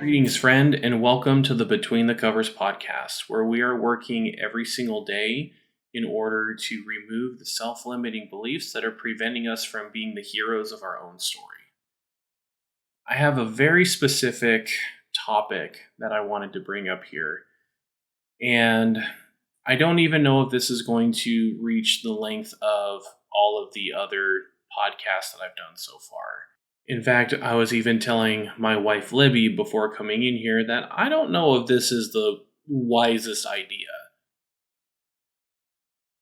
Greetings, friend, and welcome to the Between the Covers podcast, where we are working every single day in order to remove the self limiting beliefs that are preventing us from being the heroes of our own story. I have a very specific topic that I wanted to bring up here, and I don't even know if this is going to reach the length of all of the other podcasts that I've done so far. In fact, I was even telling my wife Libby before coming in here that I don't know if this is the wisest idea.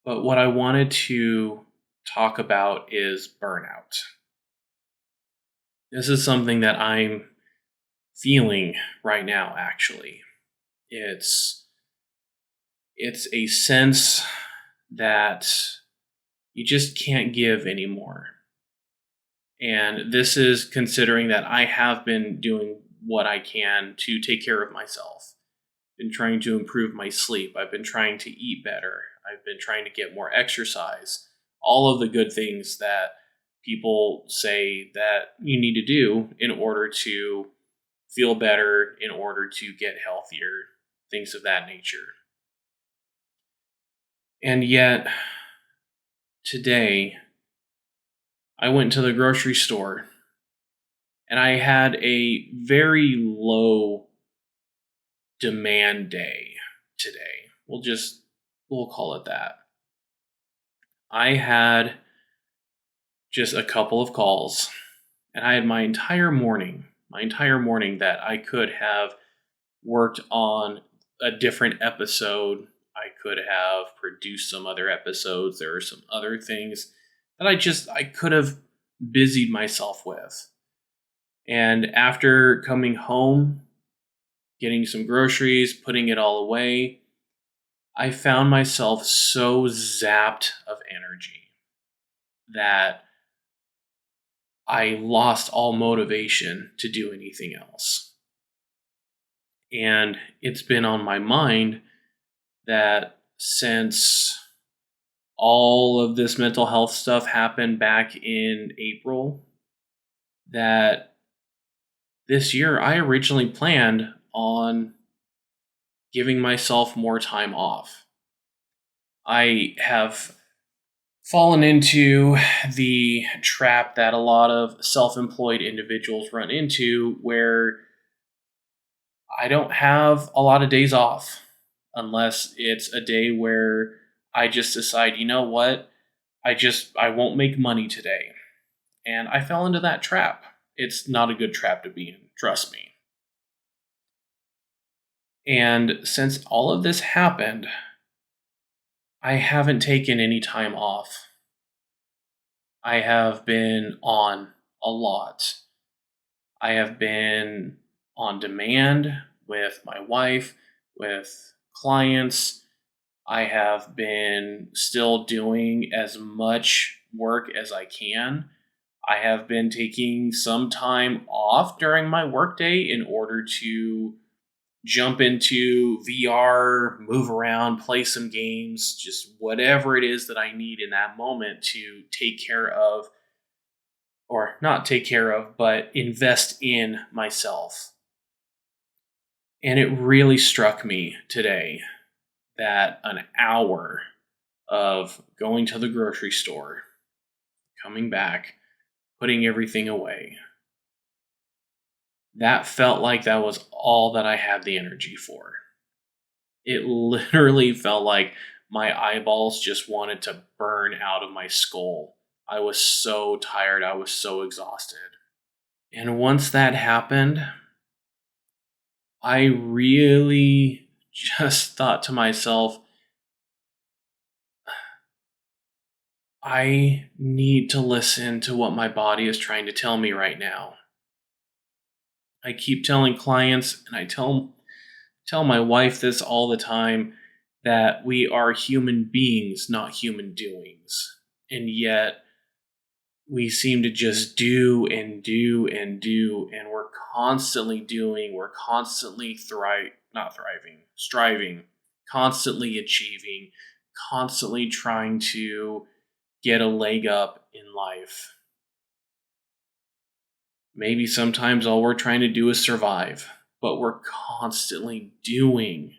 But what I wanted to talk about is burnout. This is something that I'm feeling right now, actually. It's a sense that you just can't give anymore. And this is considering that I have been doing what I can to take care of myself. Been trying to improve my sleep. I've been trying to eat better. I've been trying to get more exercise. All of the good things that people say that you need to do in order to feel better, in order to get healthier, things of that nature. And yet, today, I went to the grocery store and I had a very low demand day today. We'll call it that. I had just a couple of calls and I had my entire morning that I could have worked on a different episode. I could have produced some other episodes. There are some other things that I could have busied myself with. And after coming home, getting some groceries, putting it all away, I found myself so zapped of energy that I lost all motivation to do anything else. And it's been on my mind that since all of this mental health stuff happened back in April, that this year I originally planned on giving myself more time off. I have fallen into the trap that a lot of self-employed individuals run into where I don't have a lot of days off unless it's a day where I just decide, you know what? I won't make money today. And I fell into that trap. It's not a good trap to be in, trust me. And since all of this happened, I haven't taken any time off. I have been on a lot. I have been on demand with my wife, with clients. I have been still doing as much work as I can. I have been taking some time off during my workday in order to jump into VR, move around, play some games, just whatever it is that I need in that moment to take care of, or not take care of, but invest in myself. And it really struck me today that an hour of going to the grocery store, coming back, putting everything away, that felt like that was all that I had the energy for. It literally felt like my eyeballs just wanted to burn out of my skull. I was so tired. I was so exhausted. And once that happened, I really just thought to myself, I need to listen to what my body is trying to tell me right now. I keep telling clients, and I tell my wife this all the time, that we are human beings, not human doings. And yet, we seem to just do and do and do, and we're constantly doing, we're constantly striving, constantly achieving, constantly trying to get a leg up in life. Maybe sometimes all we're trying to do is survive. but we're constantly doing.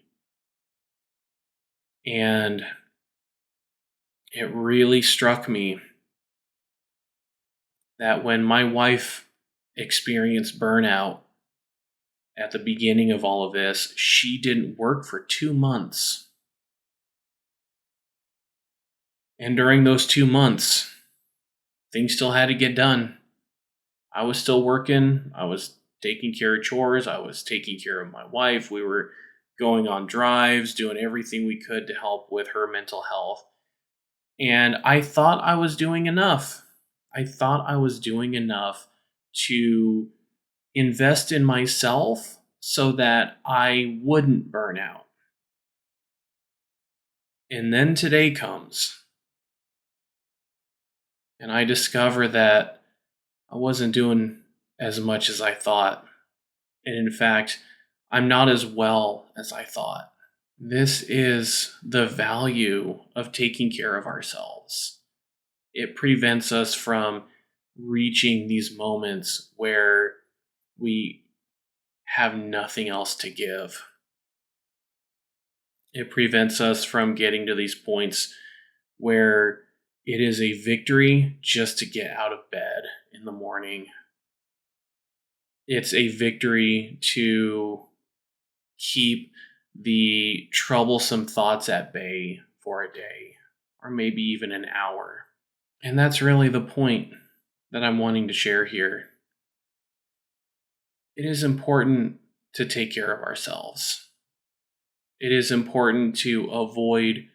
And it really struck me that when my wife experienced burnout at the beginning of all of this, she didn't work for 2 months. And during those 2 months, things still had to get done. I was still working. I was taking care of chores. I was taking care of my wife. We were going on drives, doing everything we could to help with her mental health. And I thought I was doing enough. I thought I was doing enough to invest in myself so that I wouldn't burn out. And then today comes, and I discover that I wasn't doing as much as I thought. And in fact, I'm not as well as I thought. This is the value of taking care of ourselves. It prevents us from reaching these moments where we have nothing else to give. It prevents us from getting to these points where it is a victory just to get out of bed in the morning. It's a victory to keep the troublesome thoughts at bay for a day or maybe even an hour. And that's really the point that I'm wanting to share here. It is important to take care of ourselves. It is important to avoid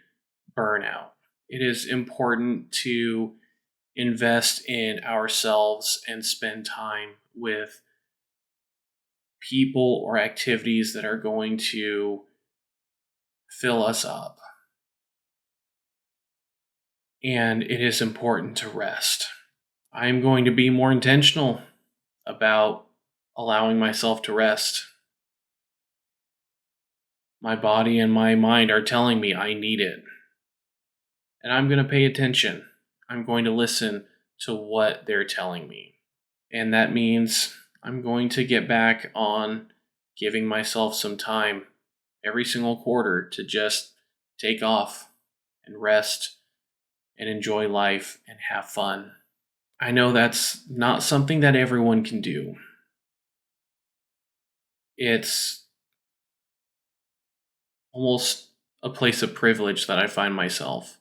burnout. It is important to invest in ourselves and spend time with people or activities that are going to fill us up. And it is important to rest. I am going to be more intentional about allowing myself to rest. My body and my mind are telling me I need it. And I'm going to pay attention. I'm going to listen to what they're telling me. And that means I'm going to get back on giving myself some time every single quarter to just take off and rest and enjoy life and have fun. I know that's not something that everyone can do. It's almost a place of privilege that I find myself,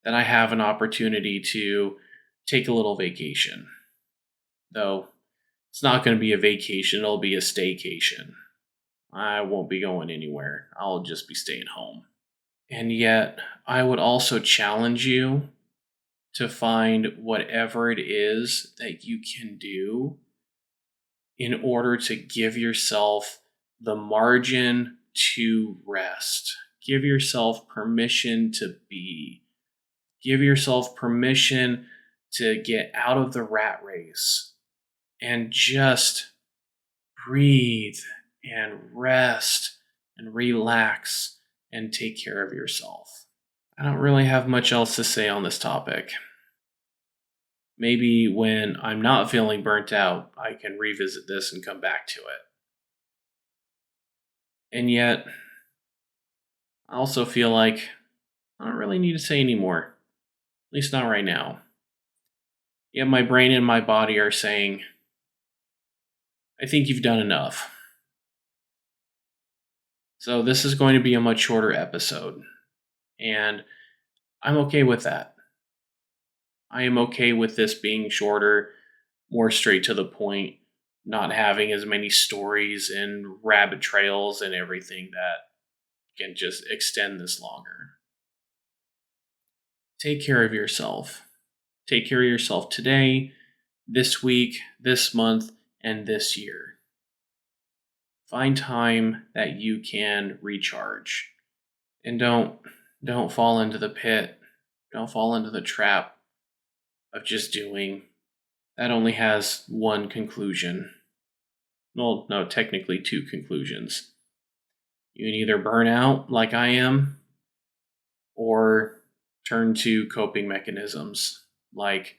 that I have an opportunity to take a little vacation. Though it's not going to be a vacation, it'll be a staycation. I won't be going anywhere. I'll just be staying home. And yet, I would also challenge you to find whatever it is that you can do in order to give yourself the margin to rest. Give yourself permission to be. Give yourself permission to get out of the rat race and just breathe and rest and relax and take care of yourself. I don't really have much else to say on this topic. Maybe when I'm not feeling burnt out, I can revisit this and come back to it. And yet, I also feel like I don't really need to say anymore. At least not right now. Yet my brain and my body are saying, I think you've done enough. So this is going to be a much shorter episode. And I'm okay with that. I am okay with this being shorter, more straight to the point, not having as many stories and rabbit trails and everything that can just extend this longer. Take care of yourself. Take care of yourself today, this week, this month, and this year. Find time that you can recharge. And don't fall into the pit. Don't fall into the trap of just doing. That only has one conclusion. Well, no, technically two conclusions. You can either burn out like I am, or turn to coping mechanisms like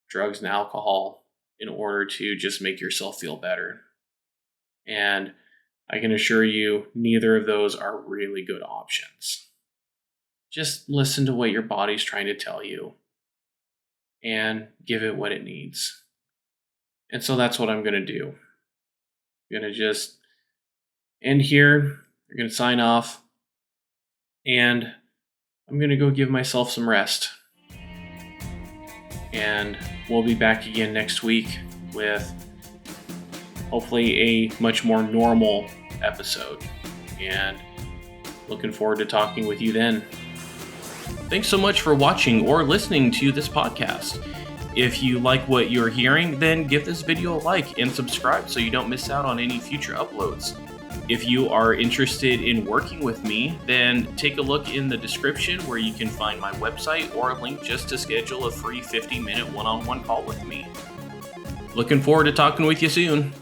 drugs and alcohol in order to just make yourself feel better. And I can assure you, neither of those are really good options. Just listen to what your body's trying to tell you and give it what it needs. And so that's what I'm going to do. I'm going to just end here. I'm going to sign off. And I'm going to go give myself some rest. And we'll be back again next week with hopefully a much more normal episode. And looking forward to talking with you then. Thanks so much for watching or listening to this podcast. If you like what you're hearing, then give this video a like and subscribe so you don't miss out on any future uploads. If you are interested in working with me, then take a look in the description where you can find my website or a link just to schedule a free 50-minute one-on-one call with me. Looking forward to talking with you soon.